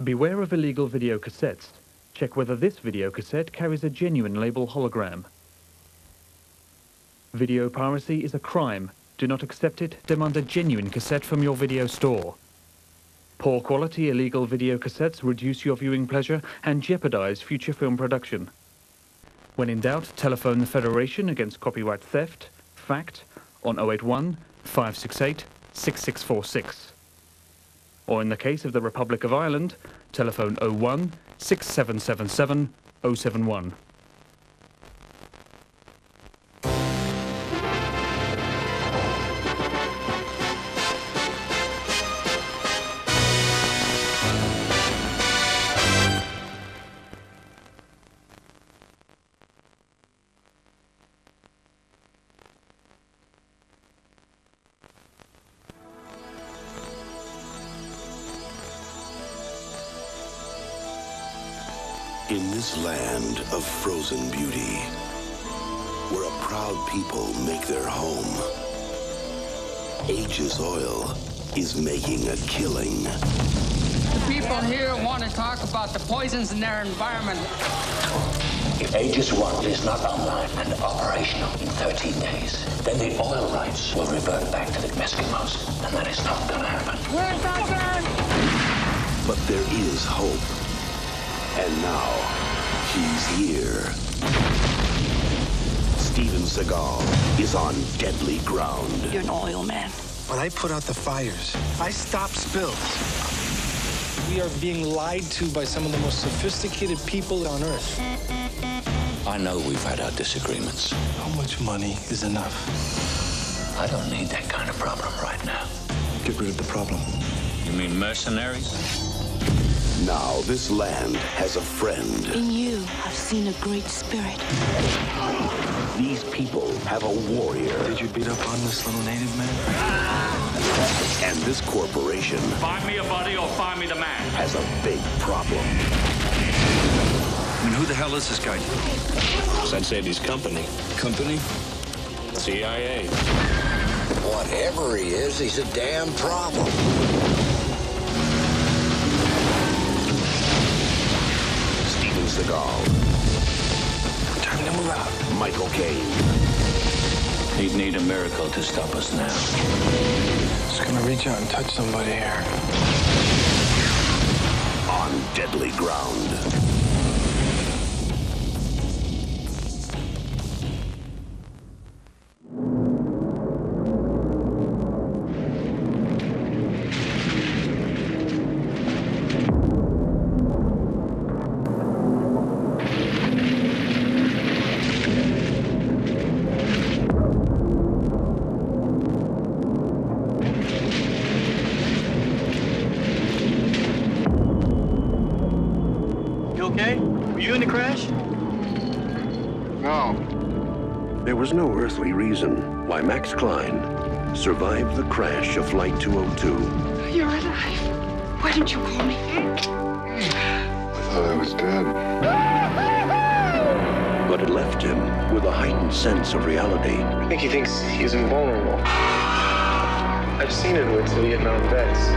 Beware of illegal video cassettes. Check whether this video cassette carries a genuine label hologram. Video piracy is a crime. Do not accept it. Demand a genuine cassette from your video store. Poor quality illegal video cassettes reduce your viewing pleasure and jeopardize future film production. When in doubt, telephone the Federation against copyright theft, FACT, on 081 568 6646. Or in the case of the Republic of Ireland, telephone 01 6777 071. In this land of frozen beauty, where a proud people make their home, Aegis Oil is making a killing. The people here want to talk about the poisons in their environment. If Aegis 1 is not online and operational in 13 days, then the oil rights will revert back to the Eskimos, and that is not going to happen. Where's that gun? But there is hope. And now, he's here. Steven Seagal is on deadly ground. You're an oil man. When I put out the fires, I stop spills. We are being lied to by some of the most sophisticated people on Earth. I know we've had our disagreements. How much money is enough? I don't need that kind of problem right now. Get rid of the problem. You mean mercenaries? Now this land has a friend. In you, I've seen a great spirit. These people have a warrior. Did you beat up on this little native man? And this corporation Find me a body or find me the man. has a big problem. I mean, who the hell is this guy? I'd say he's company. Company? CIA. Whatever he is, he's a damn problem. Steven Seagal, Time to move out. Michael Caine, He'd need a miracle to stop us now. Just gonna reach out and touch somebody here. on deadly ground. There was no earthly reason why Max Klein survived the crash of Flight 202. You're alive. Why didn't you call me? I thought I was dead. But it left him with a heightened sense of reality. I think he thinks he's invulnerable. I've seen it with Vietnam vets.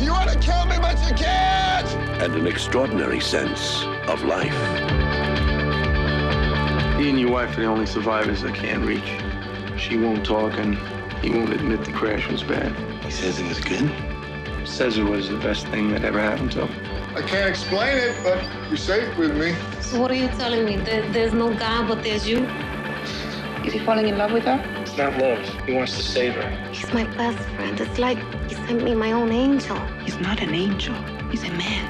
You want to kill me, but you can't! And an extraordinary sense of life. He and your wife are the only survivors I can't reach. She won't talk, and he won't admit the crash was bad. He says it was good. Says it was the best thing that ever happened to him. I can't explain it, but you're safe with me. So what are you telling me? There's no God, but there's you? Is he falling in love with her? It's not love. He wants to save her. He's my best friend. It's like he sent me my own angel. He's not an angel. He's a man.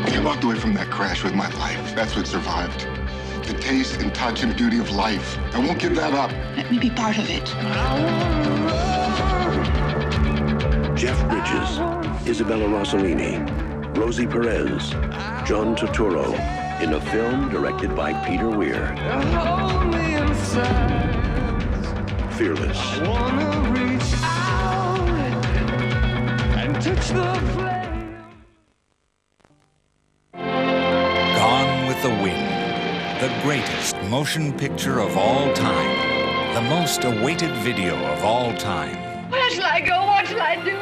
I walked away from that crash with my life. That's what survived. The taste and touch and beauty of life. I won't give that up. Let me be part of it. Jeff Bridges, Isabella Rossellini, Rosie Perez, John Turturro, in a film directed by Peter Weir. Fearless. Gone with the Wind, the greatest motion picture of all time, the most awaited video of all time. Where's shall I go? What shall I do?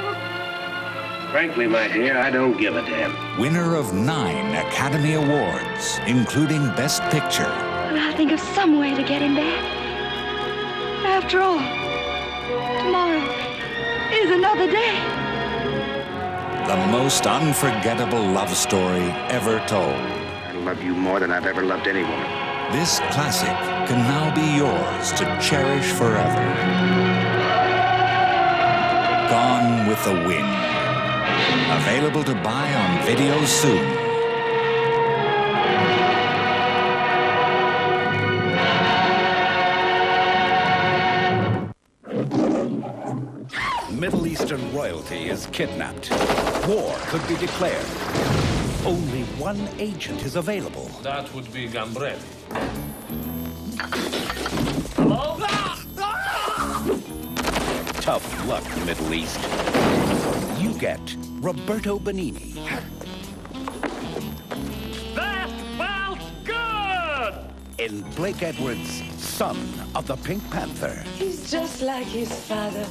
Frankly, my dear, I don't give a damn. Winner of 9 Academy Awards, including Best Picture. Well, I'll think of some way to get him back. After all, tomorrow is another day. The most unforgettable love story ever told. I love you more than I've ever loved any woman. This classic can now be yours to cherish forever. Gone with the Wind. Available to buy on video soon. Middle Eastern royalty is kidnapped. War could be declared. Only one agent is available. That would be Gambretti. Hello? Tough luck, Middle East. You get Roberto Benigni. That felt good! In Blake Edwards' Son of the Pink Panther. He's just like his father.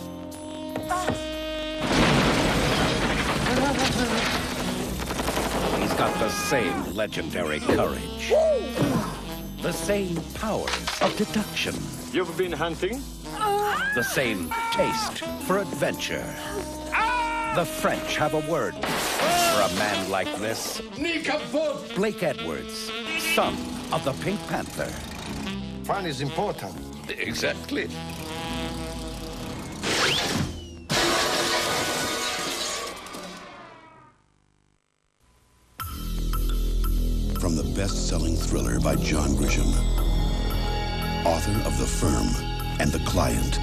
He's got the same legendary courage. The same powers of deduction. You've been hunting? The same taste for adventure. The French have a word for a man like this. Blake Edwards, Son of the Pink Panther. Fun is important. Exactly. From the best-selling thriller by John Grisham, author of The Firm and The Client.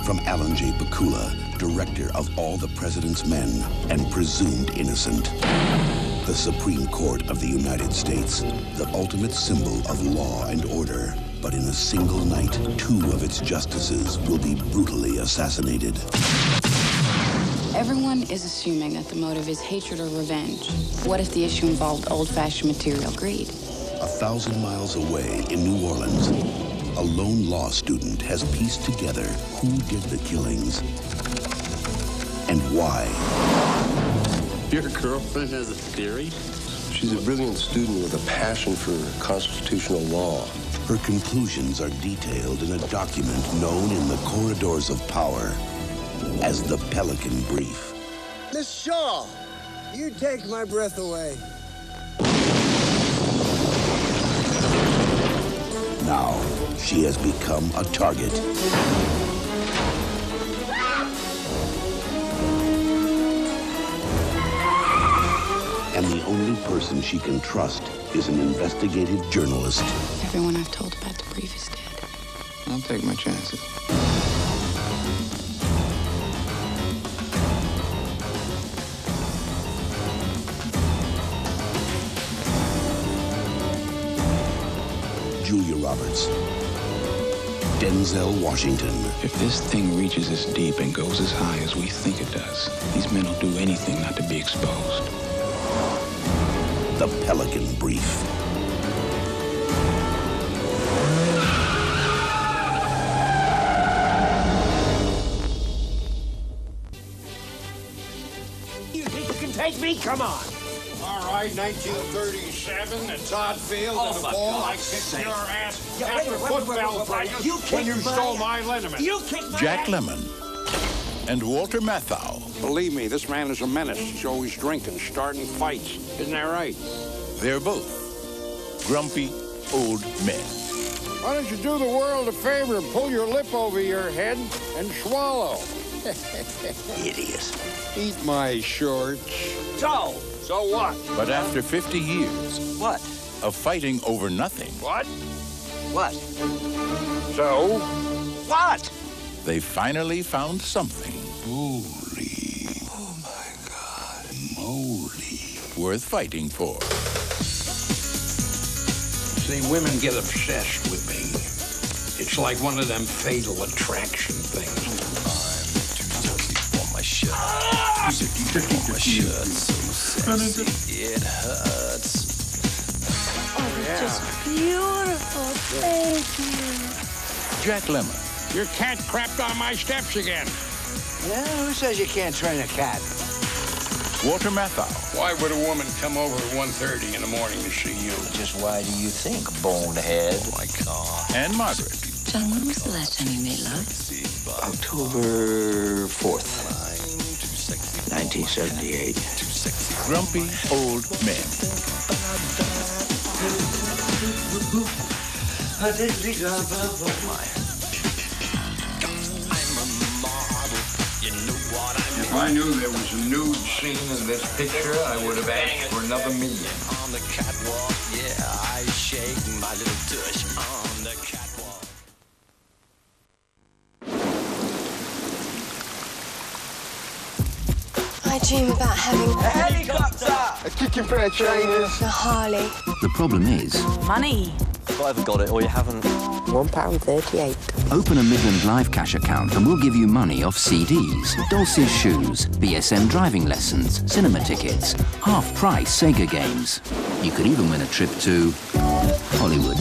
From Alan J. Pakula, director of All the President's Men and Presumed Innocent. The Supreme Court of the United States, the ultimate symbol of law and order. But in a single night, 2 of its justices will be brutally assassinated. Everyone is assuming that the motive is hatred or revenge. What if the issue involved old-fashioned material greed? 1,000 miles away in New Orleans, a lone law student has pieced together who did the killings and why. Your girlfriend has a theory? She's a brilliant student with a passion for constitutional law. Her conclusions are detailed in a document known in the corridors of power as the Pelican Brief. Miss Shaw, you take my breath away. Now, she has become a target. And the only person she can trust is an investigative journalist. Everyone I've told about the brief is dead. I'll take my chances. Julia Roberts. Denzel Washington. If this thing reaches as deep and goes as high as we think it does, these men will do anything not to be exposed. The Pelican Brief. You think you can take me? Come on. All right, 1937, at Todd Field, and the ball, I kicked your ass after football practice when you stole my liniment. You kicked my Jack ass. Lemmon and Walter Matthau. Believe me, this man is a menace. He's always drinking, starting fights. Isn't that right? They're both grumpy old men. Why don't you do the world a favor and pull your lip over your head and swallow? Idiot. Eat my shorts. So what? But after 50 years What? of fighting over nothing, What? What? So? What? they finally found something. Holy. Oh, my God. Moly. Worth fighting for. See, women get obsessed with me. It's like one of them fatal attraction things. My shirt. My shirt so sexy, it hurts. Oh, it's just beautiful. Thank you. Jack Lemmon. Your cat crapped on my steps again. Yeah, who says you can't train a cat? Walter Matthau. Why would a woman come over at 1:30 in the morning to see you? Just why do you think, bonehead? Oh, my God. And Margaret. John, when was the last time you made love? October 4th, 1978. Grumpy old men. If I knew there was a nude scene in this picture, I would have asked for another million. On the catwalk, yeah, I shake my little tush on the catwalk. I dream about having A helicopter! A kicking pair of trainers. a Harley. The problem is... Money. You've either got it or you haven't. £1.38. Open a Midland Live Cash account and we'll give you money off CDs, Dulce's shoes, BSM driving lessons, cinema tickets, half-price Sega games. You could even win a trip to Hollywood.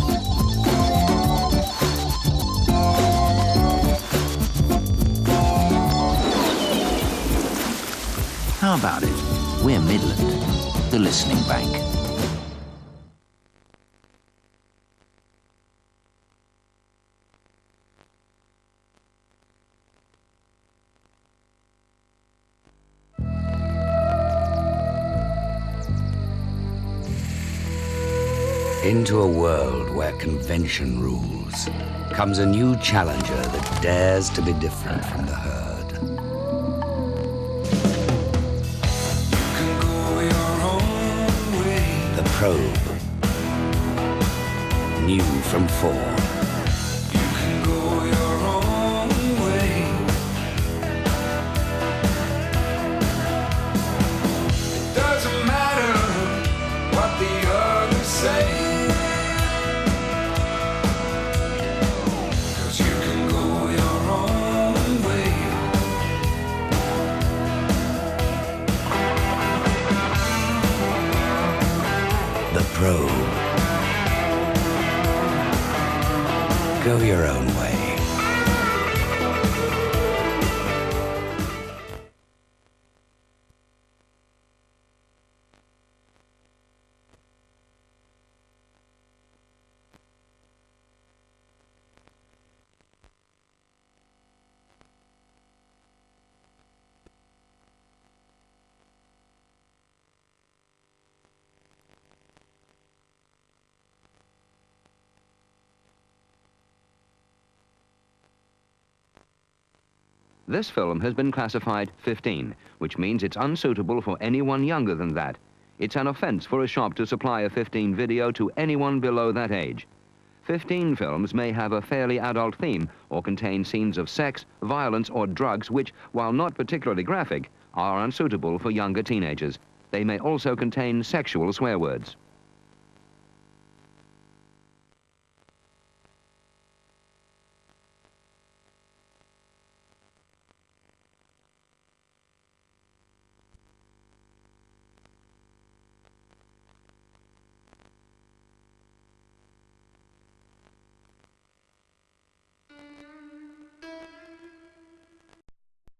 How about it? We're Midland, the listening bank. Into a world where convention rules comes a new challenger that dares to be different from the herd. The Probe. New from Ford. Doesn't matter what the others say. Probe. Go your own way. This film has been classified 15, which means it's unsuitable for anyone younger than that. It's an offense for a shop to supply a 15 video to anyone below that age. 15 films may have a fairly adult theme or contain scenes of sex, violence, or drugs which, while not particularly graphic, are unsuitable for younger teenagers. They may also contain sexual swear words.